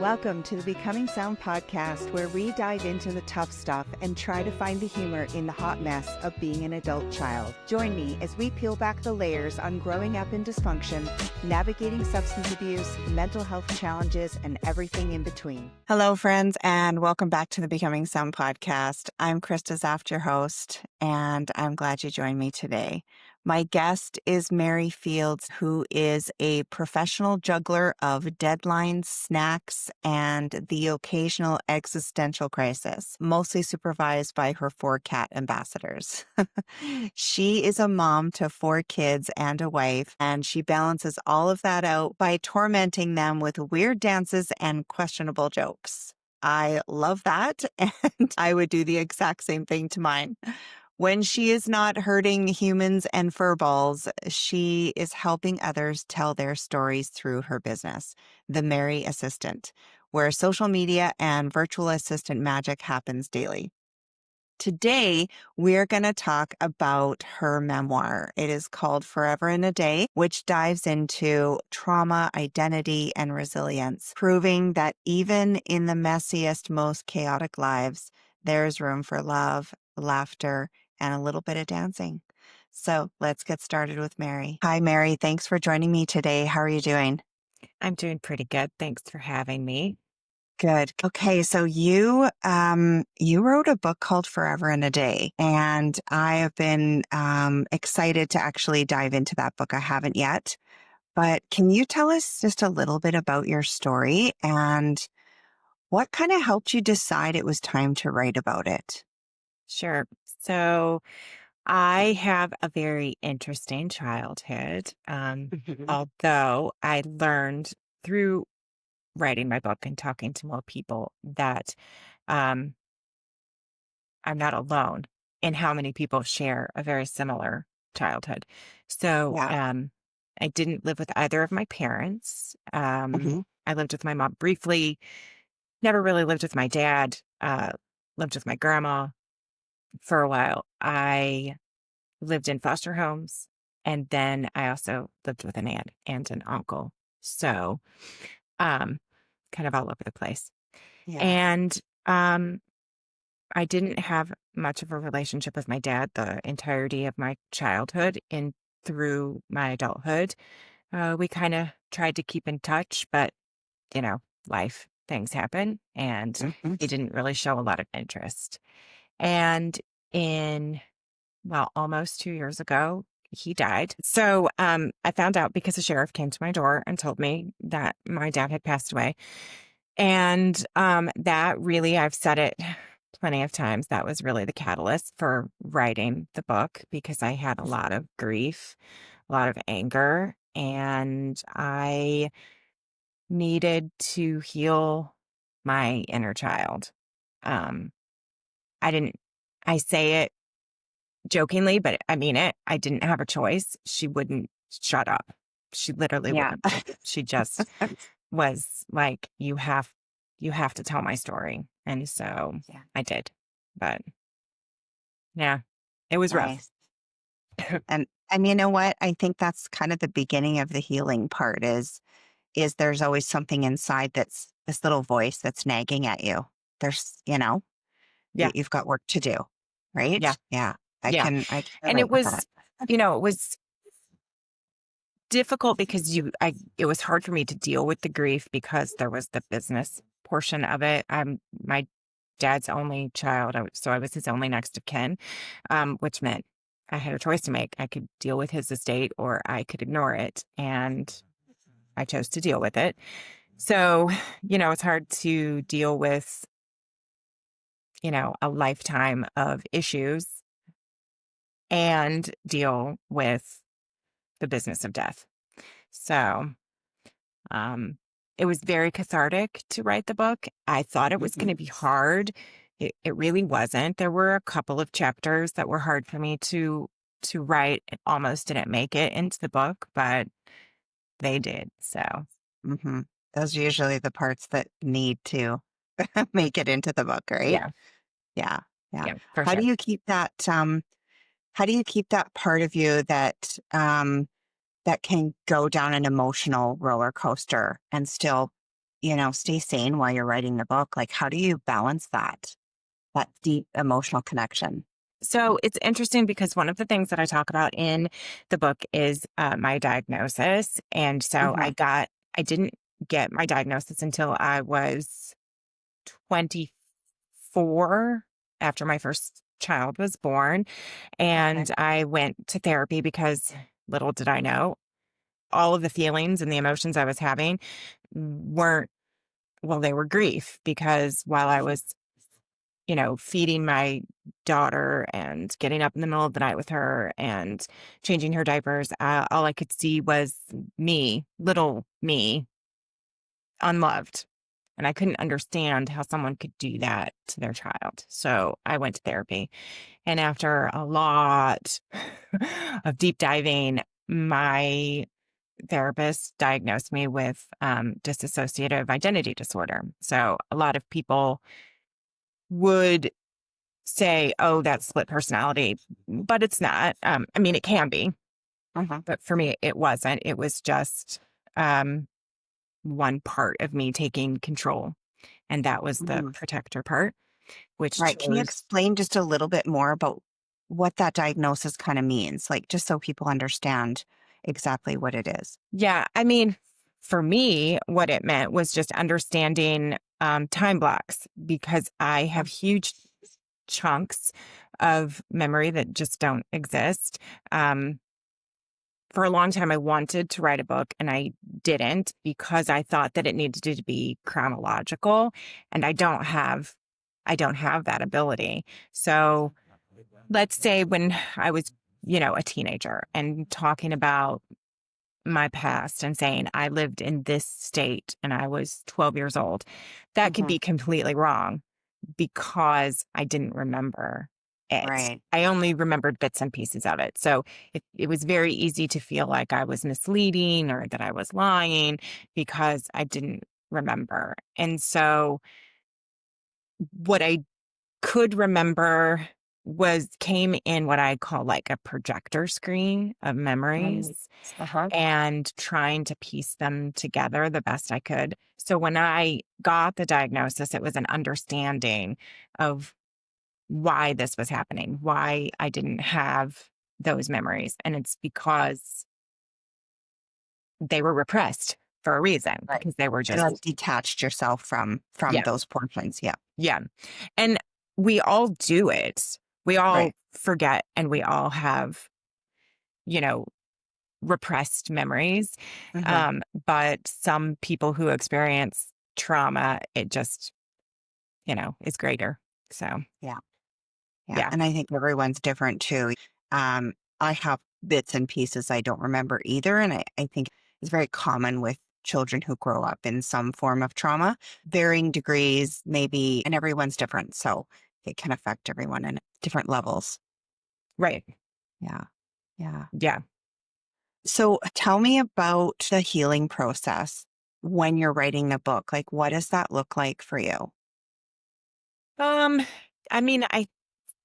Welcome to the Becoming Sound podcast, where we dive into the tough stuff and try to find the humor in the hot mess of being an adult child. Join me as we peel back the layers on growing up in dysfunction, navigating substance abuse, mental health challenges, and everything in between. Hello, friends, and welcome back to the Becoming Sound podcast. I'm Krista, Zaft, your host, and I'm glad you joined me today. My guest is Mary Fields, who is a professional juggler of deadlines, snacks, and the occasional existential crisis, mostly supervised by her 4 cat ambassadors. She is a mom to 4 kids and a wife, and she balances all of that out by tormenting them with weird dances and questionable jokes. I love that, and I would do the exact same thing to mine. When she is not hurting humans and furballs, she is helping others tell their stories through her business, The Mary Assistant, where social media and virtual assistant magic happens daily. Today, we're going to talk about her memoir. It is called Forever in a Day, which dives into trauma, identity, and resilience, proving that even in the messiest, most chaotic lives, there's room for love, laughter, and a little bit of dancing. So let's get started with Mary. Hi, Mary. Thanks for joining me today. How are you doing? I'm doing pretty good. Thanks for having me. Good. Okay, so you wrote a book called Forever in a Day, and I have been excited to actually dive into that book. I haven't yet, but can you tell us just a little bit about your story and what kind of helped you decide it was time to write about it? Sure. So I have a very interesting childhood, although I learned through writing my book and talking to more people that um, I'm not alone in how many people share a very similar childhood. So Yeah. I didn't live with either of my parents. hmm I lived with my mom briefly, never really lived with my dad, lived with my grandma for a while. I lived in foster homes, and then I also lived with an aunt and an uncle. So, um, kind of all over the place. Yeah. And I didn't have much of a relationship with my dad the entirety of my childhood and through my adulthood. We kind of tried to keep in touch, but life things happen, and hmm he didn't really show a lot of interest. And in almost 2 years ago, he died. So I found out because the sheriff came to my door and told me that my dad had passed away. And that really, I've said it plenty of times, that was really the catalyst for writing the book because I had a lot of grief, a lot of anger, and I needed to heal my inner child. Um, I didn't, I say it jokingly, but I mean it. I didn't have a choice. She wouldn't shut up. She literally Yeah. wouldn't. She just was like, you have to tell my story. And so Yeah. I did. But yeah, it was rough. Nice. And you know what? I think that's kind of the beginning of the healing part is there's always something inside that's this little voice that's nagging at you. There's, Yeah. you've got work to do, Yeah. right? Yeah. Yeah. I can And relate with that. it was difficult because it was hard for me to deal with the grief because there was the business portion of it. I'm my dad's only child, so I was his only next of kin, which meant I had a choice to make. I could deal with his estate or I could ignore it, and I chose to deal with it. So, it's hard to deal with, a lifetime of issues and deal with the business of death. So, Um, it was very cathartic to write the book. I thought it was going to be hard. It really wasn't. There were a couple of chapters that were hard for me to write. It almost didn't make it into the book, but they did. So hmm Those are usually the parts that need to make it into the book, right? yeah, Yeah. Yeah. yeah, for How do sure. you keep that, how do you keep that part of you that can go down an emotional roller coaster and still stay sane while you're writing the book? Like, how do you balance that deep emotional connection? So it's interesting because one of the things that I talk about in the book is my diagnosis. And so Hmm. I didn't get my diagnosis until I was 24 after my first child was born. Okay. And I went to therapy because little did I know, all of the feelings and the emotions I was having weren't, well, they were grief because while I was, feeding my daughter and getting up in the middle of the night with her and changing her diapers, all I could see was me, little me, unloved. And I couldn't understand how someone could do that to their child. So I went to therapy. And after a lot of deep diving, my therapist diagnosed me with dissociative identity disorder. So a lot of people would say, oh, that's split personality, but it's not. I mean, it can be, Hmm. but for me, it wasn't. It was just one part of me taking control. And that was the Hmm. protector part, which Right. Can you chose. explain just a little bit more about what that diagnosis kind of means? Like, just so people understand exactly what it is. Yeah. I mean, for me, what it meant was just understanding time blocks because I have huge chunks of memory that just don't exist. Um, for a long time, I wanted to write a book and I didn't because I thought that it needed to be chronological, and I don't have that ability. So let's say when I was, a teenager and talking about my past and saying I lived in this state and I was 12 years old, that could Hmm. be completely wrong because I didn't remember it. Right. I only remembered bits and pieces of it. So it was very easy to feel like I was misleading or that I was lying because I didn't remember. And so what I could remember came in what I call like a projector screen of Right. memories Uh-huh. and trying to piece them together the best I could. So when I got the diagnosis, it was an understanding of why this was happening, why I didn't have those memories. And it's because they were repressed for a reason, Right. because they were And just, like detached yourself from yeah, those portions. Yeah. yeah. And we all do it. We all Right. forget and we all have, you know, repressed memories. Hmm. But some people who experience trauma, it just, is greater. So, Yeah. Yeah. yeah, And I think everyone's different too. Um, I have bits and pieces I don't remember either. And I think it's very common with children who grow up in some form of trauma, varying degrees, maybe, and everyone's different. So it can affect everyone in different levels. right. Yeah. Yeah. Yeah. So tell me about the healing process when you're writing the book. Like, what does that look like for you? Um, I mean,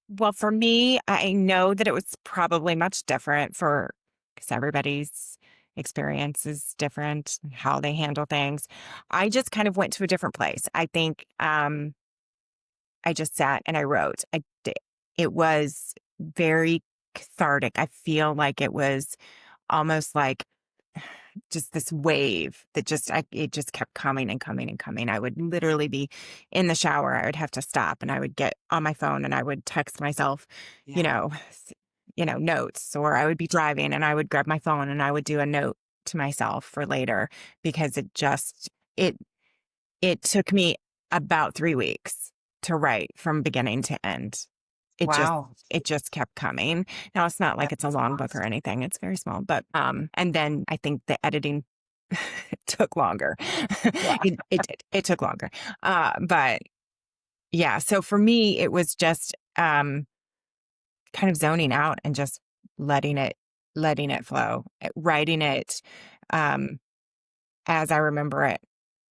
well, for me, I know that it was probably much different because everybody's experience is different, how they handle things. I just kind of went to a different place. I think I just sat and I wrote. It was very cathartic. I feel like it was almost like just this wave that it just kept coming and coming and coming. I would literally be in the shower. I would have to stop and I would get on my phone and I would text myself, you Yeah. know, notes, or I would be driving and I would grab my phone and I would do a note to myself for later because it, it took me about 3 weeks to write from beginning to end. It just Wow. it just kept coming. Now it's not like it's a That's long book or fast. anything. It's very small, but and then I think the editing took longer. Yeah. It did. It took longer. But yeah, so for me it was just kind of zoning out and just letting it flow, writing it um as I remember it,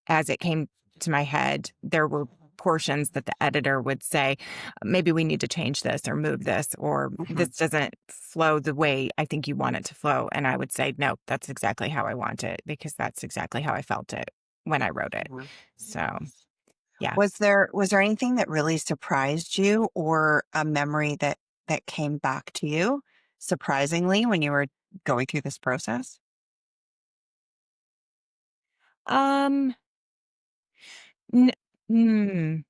as it came to my head. There were portions that the editor would say, maybe we need to change this or move this, or Mhm. this doesn't flow the way I think you want it to flow. And I would say, no, that's exactly how I want it because that's exactly how I felt it. when I wrote it. Mhm. So, yeah. Was there anything that really surprised you, or a memory that came back to you surprisingly when you were going through this process? Um, n- mm,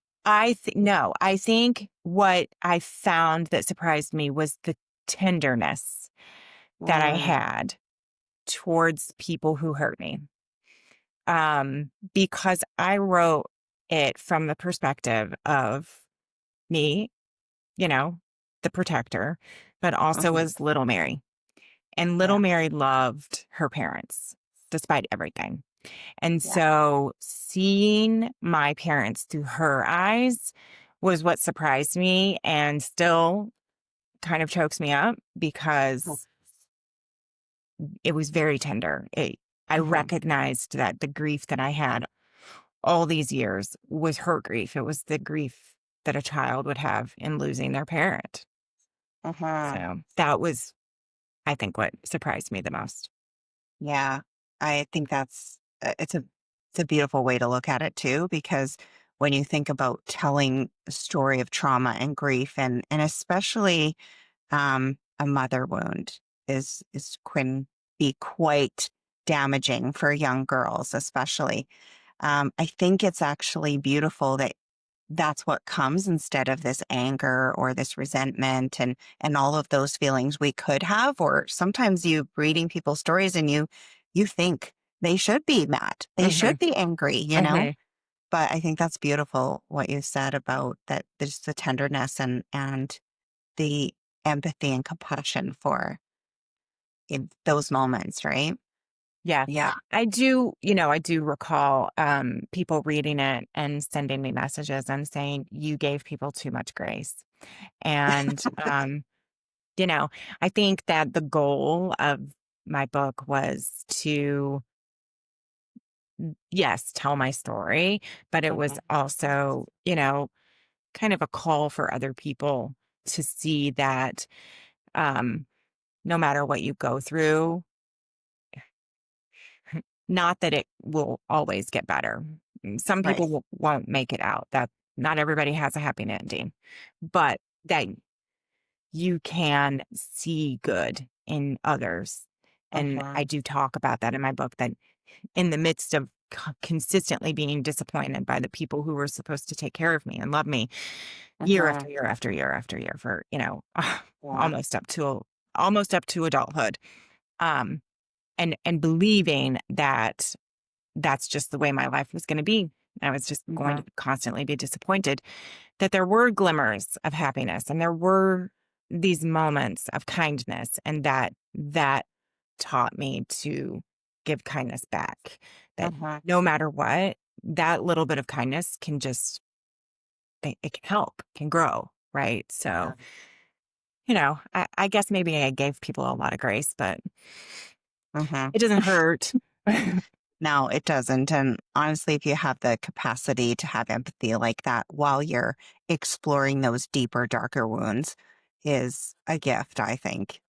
no, I think what I found that surprised me was the tenderness that I Mm, had towards people who hurt me. Because I wrote it from the perspective of me, you know, the protector, but also mhm. as little Mary. And little Yeah. Mary loved her parents despite everything. And Yeah. so seeing my parents through her eyes was what surprised me and still kind of chokes me up because it was very tender. I Mhm. recognized that the grief that I had all these years was her grief. It was the grief that a child would have in losing their parent. Mhm. So that was, I think, what surprised me the most. Yeah. I think it's a beautiful way to look at it too, because when you think about telling a story of trauma and grief, and especially a mother wound is can be quite damaging for young girls, especially. I think it's actually beautiful that that's what comes instead of this anger or this resentment and all of those feelings we could have. Or sometimes you reading people's stories and you think they should be mad, they Hmm. should be angry, Hmm. but I think that's beautiful what you said about that, there's the tenderness and the empathy and compassion for in those moments, right? Yeah. Yeah. I do recall people reading it and sending me messages and saying, you gave people too much grace. And, you know, I think that the goal of my book was to, yes, tell my story, but it was Mhm. also, kind of a call for other people to see that um, no matter what you go through, not that it will always get better. Some Right. people won't make it out. That not everybody has a happy ending, but that you can see good in others. And Mhm. I do talk about that in my book that in the midst of consistently being disappointed by the people who were supposed to take care of me and love me year after Mhm. year after year after year for, Yeah. almost up to adulthood. Um, and believing that that's just the way my life was going to be. I was just going to Mhm. constantly be disappointed that there were glimmers of happiness and there were these moments of kindness and that taught me to give kindness back. That Mhm. no matter what, that little bit of kindness can just it can help, can grow, right? So, Yeah. I guess maybe I gave people a lot of grace, but Mhm. it doesn't hurt. No, it doesn't. And honestly, if you have the capacity to have empathy like that while you're exploring those deeper, darker wounds, is a gift, I think.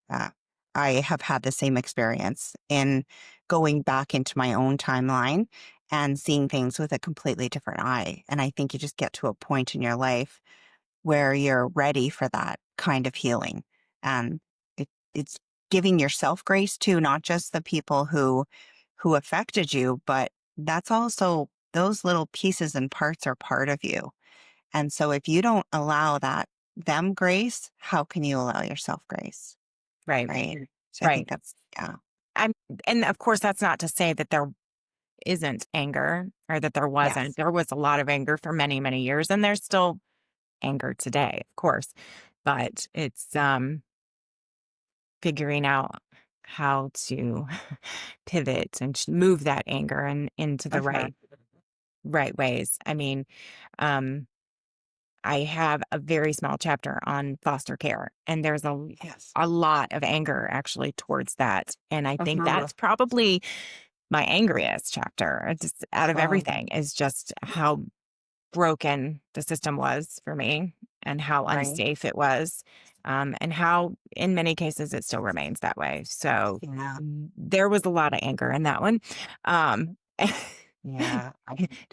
I have had the same experience in going back into my own timeline and seeing things with a completely different eye. And I think you just get to a point in your life where you're ready for that kind of healing. And it's giving yourself grace too, not just the people who affected you, but that's also those little pieces and parts are part of you. And so if you don't allow them grace, how can you allow yourself grace? Right, Right. So I right. think that's, yeah. I'm and of course, that's not to say that there isn't anger or that there wasn't. Yes. There was a lot of anger for many, many years, and there's still anger today, of course. But it's figuring out how to pivot and move that anger and into the Uh-huh. right ways. I mean, um, I have a very small chapter on foster care, and there's Yes. a lot of anger actually towards that. And I think Uh-huh. that's probably my angriest chapter, just out of Uh-huh. everything, is just how broken the system was for me and how Right. unsafe it was, and how, in many cases, it still remains that way. So Yeah. there was a lot of anger in that one. Um, Yeah.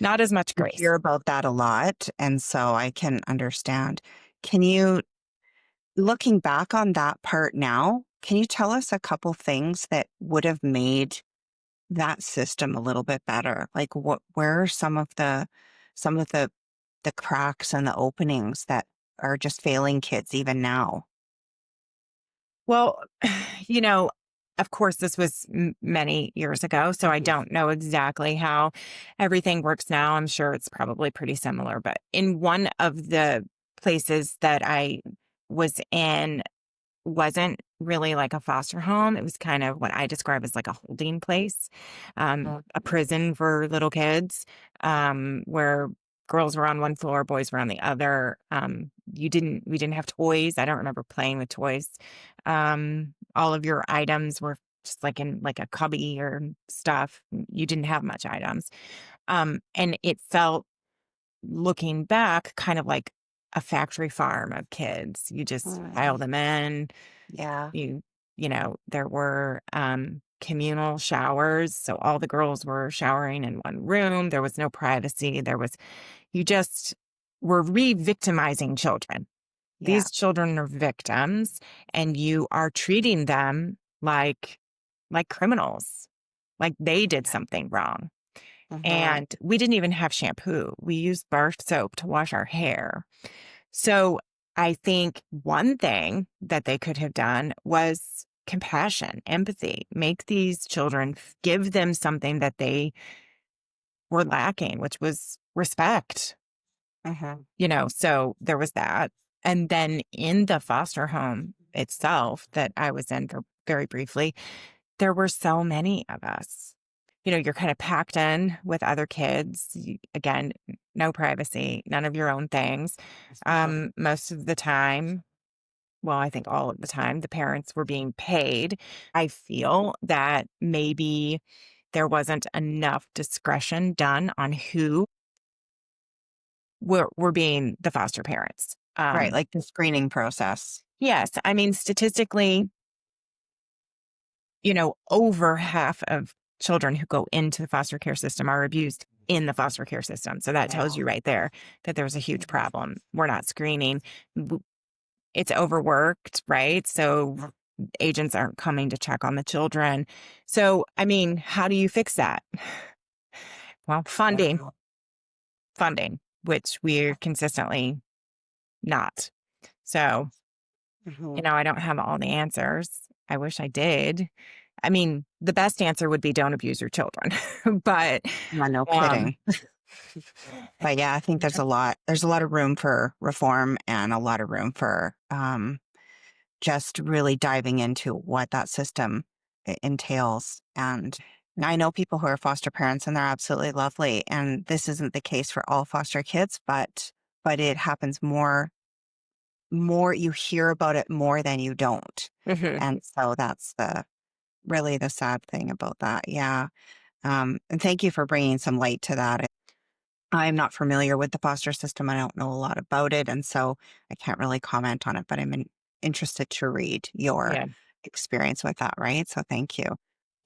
Not as much You grace. hear about that a lot, and so I can understand. Can you, looking back on that part now, can you tell us a couple things that would have made that system a little bit better? Like where are some of the cracks and the openings that are just failing kids even now? Well, you know, of course, this was many years ago, so I don't know exactly how everything works now. I'm sure it's probably pretty similar. But in one of the places that I was in, wasn't really like a foster home. It was kind of what I describe as like a holding place, a prison for little kids, where girls were on one floor, boys were on the other. We didn't have toys. I don't remember playing with toys. All of your items were just like in like a cubby or stuff. You didn't have much items. And it felt, looking back, kind of like a factory farm of kids. You just pile Mm. them in. Yeah. You you know, there were, communal showers, so all the girls were showering in one room. There was no privacy. You just were re-victimizing children. Yeah. These children are victims, and you are treating them like criminals, like they did something wrong. Hmm. And we didn't even have shampoo. We used bar soap to wash our hair. So I think one thing that they could have done was compassion, empathy, make these children, give them something that they were lacking, which was respect, Hmm. so there was that. And then in the foster home itself that I was in for very briefly, there were so many of us. You're kind of packed in with other kids. Again, no privacy, none of your own things. Most of the time, well, I think all of the time, the parents were being paid. I feel that maybe there wasn't enough discretion done on who were being the foster parents. Right. Like the screening process. Yes, I mean, statistically, over half of children who go into the foster care system are abused in the foster care system. So that tells Yeah. you right there that there's a huge problem. We're not screening. It's overworked, right? So agents aren't coming to check on the children. So, I mean, how do you fix that? Well, funding, which we're consistently not. So, Hmm. I don't have all the answers. I wish I did. I mean, the best answer would be don't abuse your children. But, Yeah, no um, kidding. But yeah, I think there's a lot of room for reform and a lot of room for just really diving into what that system entails. And I know people who are foster parents and they're absolutely lovely. And this isn't the case for all foster kids, but it happens more you hear about it more than you don't. mhm, And so that's really the sad thing about that. Yeah. And thank you for bringing some light to that. I'm not familiar with the foster system. I don't know a lot about it. And so I can't really comment on it, but interested to read your yeah. experience with that. Right. So thank you.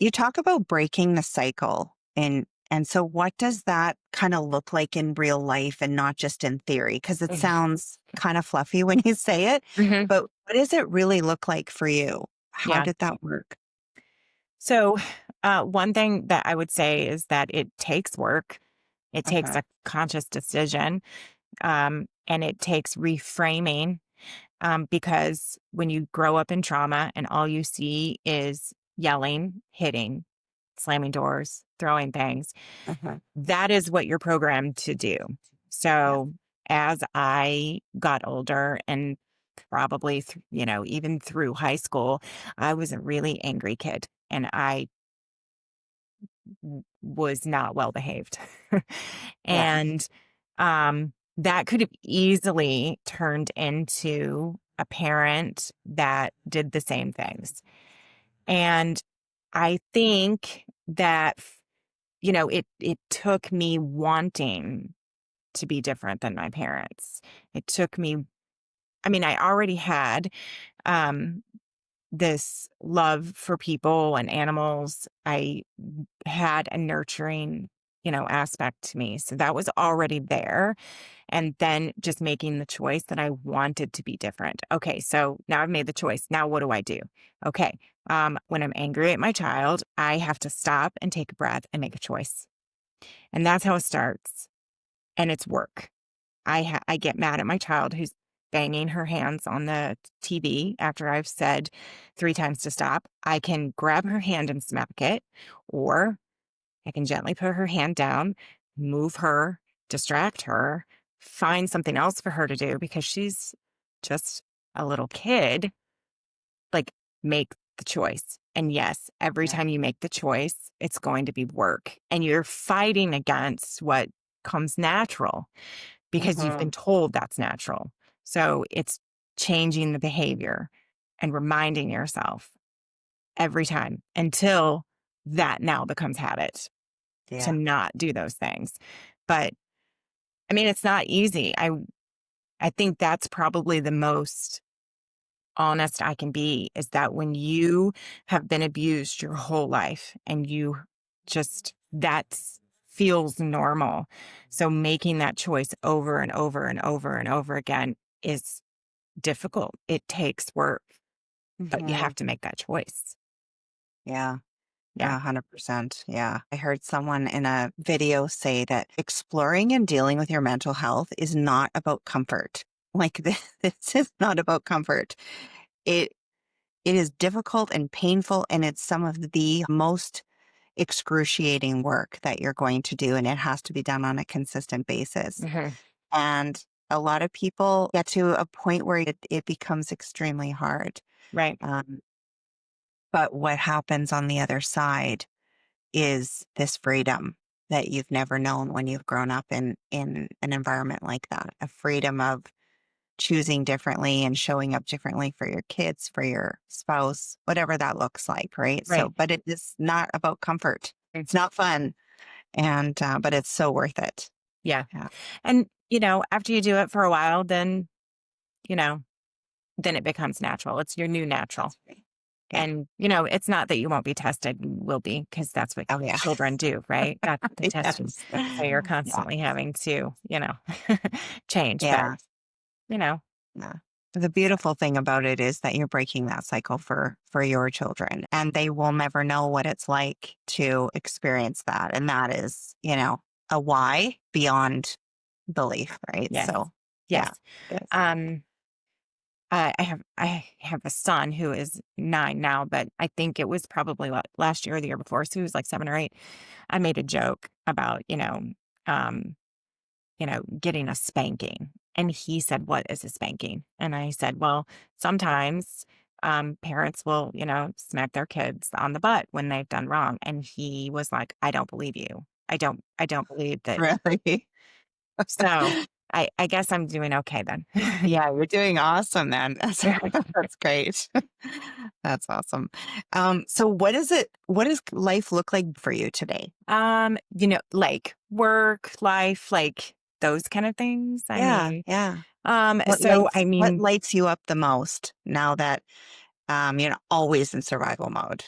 You talk about breaking the cycle. And so what does that kind of look like in real life and not just in theory? Because it Mhm, sounds kind of fluffy when you say it, mhm, but what does it really look like for you? How yeah. did that work? So, one thing that I would say is that it takes work. It takes Uh-huh. a conscious decision, and it takes reframing, because when you grow up in trauma and all you see is yelling, hitting, slamming doors, throwing things, Uh-huh. that is what you're programmed to do. Yeah. So as I got older and probably, even through high school, I was a really angry kid and I was not well behaved. Yeah. And that could have easily turned into a parent that did the same things. And I think that, it took me wanting to be different than my parents. It took me, I mean, I already had um, this love for people and animals. I had a nurturing aspect to me. So that was already there. And then just making the choice that I wanted to be different. Okay, so now I've made the choice. Now what do I do? Okay, when I'm angry at my child, I have to stop and take a breath and make a choice. And that's how it starts. And it's work. I get mad at my child who's banging her hands on the TV after I've said 3 times to stop. I can grab her hand and smack it, or I can gently put her hand down, move her, distract her, find something else for her to do because she's just a little kid. Like, make the choice. And yes, every Yeah. time you make the choice, it's going to be work. And you're fighting against what comes natural because you've Mhm. been told that's natural. So it's changing the behavior and reminding yourself every time until that now becomes habit to Yeah. not do those things. But I mean, it's not easy. I think that's probably the most honest I can be is that when you have been abused your whole life and you just that feels normal. So making that choice over and over and over and over again is difficult. It takes work, but you Mhm. have to make that choice. Yeah. Yeah. 100%. Yeah. I heard someone in a video say that exploring and dealing with your mental health is not about comfort. Like this is not about comfort. It it is difficult and painful, and it's some of the most excruciating work that you're going to do, and it has to be done on a consistent basis. Hmm. And a lot of people get to a point where it becomes extremely hard. Right. Um, but what happens on the other side is this freedom that you've never known when you've grown up in an environment like that, a freedom of choosing differently and showing up differently for your kids, for your spouse, whatever that looks like, right? So, Right. but it is not about comfort. It's not fun, and but it's so worth it. Yeah. Yeah, And, after you do it for a while, you know, then it becomes natural. It's your new natural. that's great. Yeah. And, it's not that you won't be tested, you will be, because that's what Oh yeah. children do, right? That they test you. Yes. So you're Yeah. constantly having to, change. But, Yeah. you know, Yeah. The beautiful thing about it is that you're breaking that cycle for your children, and they will never know what it's like to experience that. And that is, a why beyond belief, right? yes. So, yeah, Yes. it is. Um, I have a son who is 9 now, but I think it was probably last year or the year before. So he was like 7 or 8. I made a joke about, um, getting a spanking. And he said, "What is a spanking?" And I said, "Well, sometimes parents will, smack their kids on the butt when they've done wrong." And he was like, "I don't believe you. I don't believe that." Really? So I guess I'm doing okay then. Yeah, you're doing awesome then. That's great. That's awesome. So what does life look like for you today? Like work, life, like those kind of things. I Yeah, mean, yeah. so I What mean, lights you up the most now that you're not always in survival mode?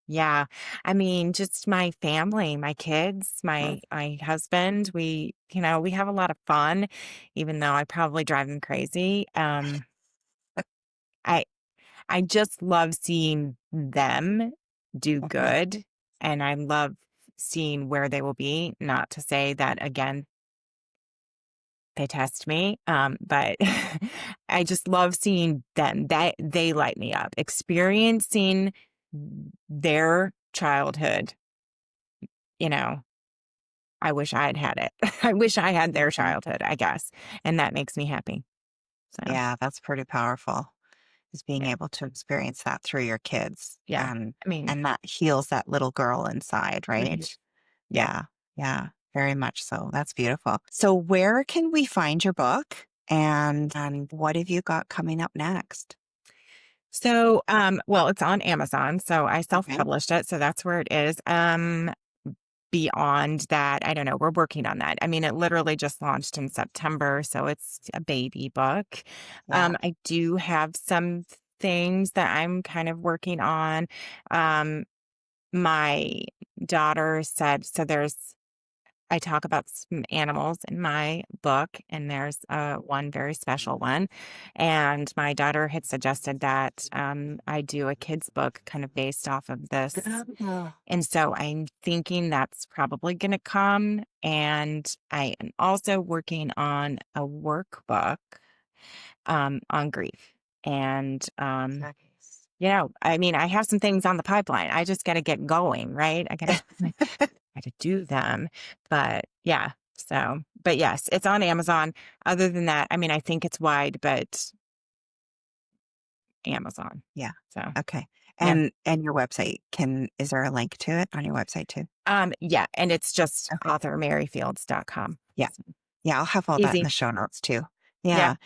yeah, I mean, just my family, my kids, my husband, we have a lot of fun, even though I probably drive them crazy. I I just love seeing them do Mhm. good, and I love seeing where they will be. Not to say that again, they test me, but I just love seeing them. That they light me up. Experiencing their childhood, you know, I wish I had had it. I wish I had their Mhm. childhood, I guess, and that makes me happy. So, Yeah, that's pretty powerful. Is being yeah, able to experience that through your kids, yeah. I mean, and that heals that little girl inside, mhm, right? yeah. Yeah, yeah, very much so. That's beautiful. So where can we find your book, and what have you got coming up next? So, well, it's on Amazon, so I Okay. self-published it, so that's where it is. Beyond that, I don't know, we're working on that. I mean, it literally just launched in September, so it's a baby book. Yeah. I do have some things that I'm kind of working on. Um, my daughter said, so I talk about some animals in my book, and there's one very special one. And my daughter had suggested that I do a kid's book kind of based off of this. And so I'm thinking that's probably going to come. And I am also working on a workbook on grief. And, Nice. I mean, I have some things on the pipeline. I just got to get going, right? I got to do them. But yeah. So, but yes, it's on Amazon. Other than that, I mean, I think it's wide, but Amazon. Yeah. So, Okay. yeah. And your website, is there a link to it on your website too? Yeah. And it's just Okay. authormaryfields.com. Yeah. So, Yeah. I'll have all that in easy. the show notes too. Yeah.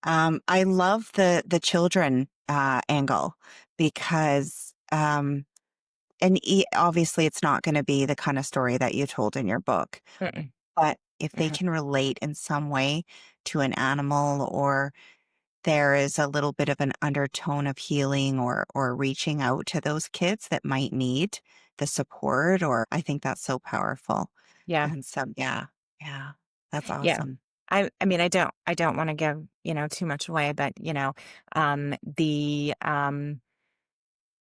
Yeah. I love the children angle because obviously it's not going to be the kind of story that you told in your book, Mm-mm. but if they Mhm. can relate in some way to an animal, or there is a little bit of an undertone of healing or reaching out to those kids that might need the support, or I think that's so powerful. Yeah. And so yeah, that's Yeah. awesome. I mean, I don't want to give, too much away, but, um, the, um,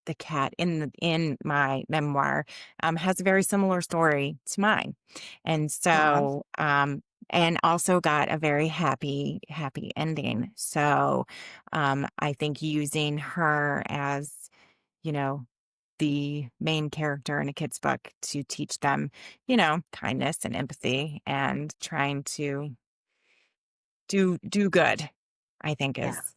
the cat in my memoir, has a very similar story to mine. And Aw. so, and also got a very happy ending. So, I think using her as, you know, the main character in a kid's book to teach them, kindness and empathy and trying to do good, I think Yeah. is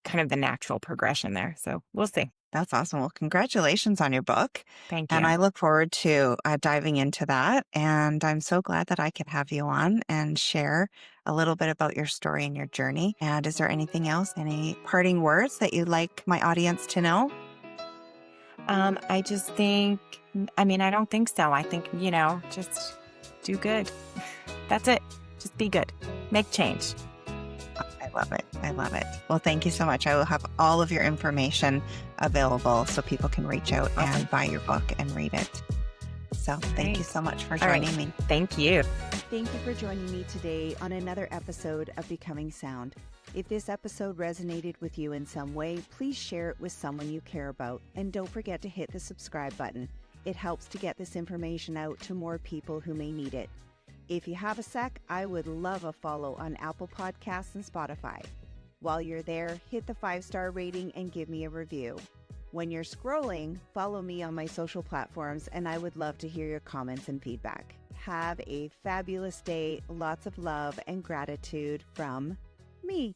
kind of the natural progression there. So we'll see. That's awesome. Well, congratulations on your book. Thank And you. I look forward to diving into that. And I'm so glad that I could have you on and share a little bit about your story and your journey. And is there anything else, any parting words that you'd like my audience to know? I just think, I mean, I don't think so. I think, just do good. That's it. Just be good. Make change. I love it. I love it. Well, thank you so much. I will have all of your information available so people can reach out Awesome. and buy your book and read it. So thank you Great. so much for All right. joining me. Thank you. Thank you for joining me today on another episode of Becoming Sound. If this episode resonated with you in some way, please share it with someone you care about. And don't forget to hit the subscribe button. It helps to get this information out to more people who may need it. If you have a sec, I would love a follow on Apple Podcasts and Spotify. While you're there, hit the 5-star rating and give me a review. When you're scrolling, follow me on my social platforms, and I would love to hear your comments and feedback. Have a fabulous day, lots of love and gratitude from me.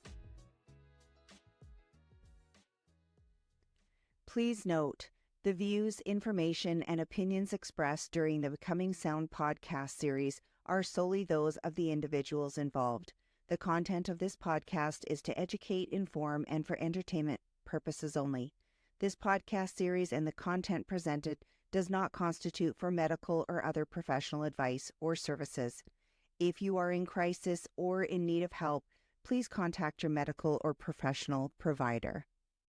Please note, the views, information, and opinions expressed during the Becoming Sound podcast series are solely those of the individuals involved. The content of this podcast is to educate, inform, and for entertainment purposes only. This podcast series and the content presented does not constitute for medical or other professional advice or services. If you are in crisis or in need of help, please contact your medical or professional provider.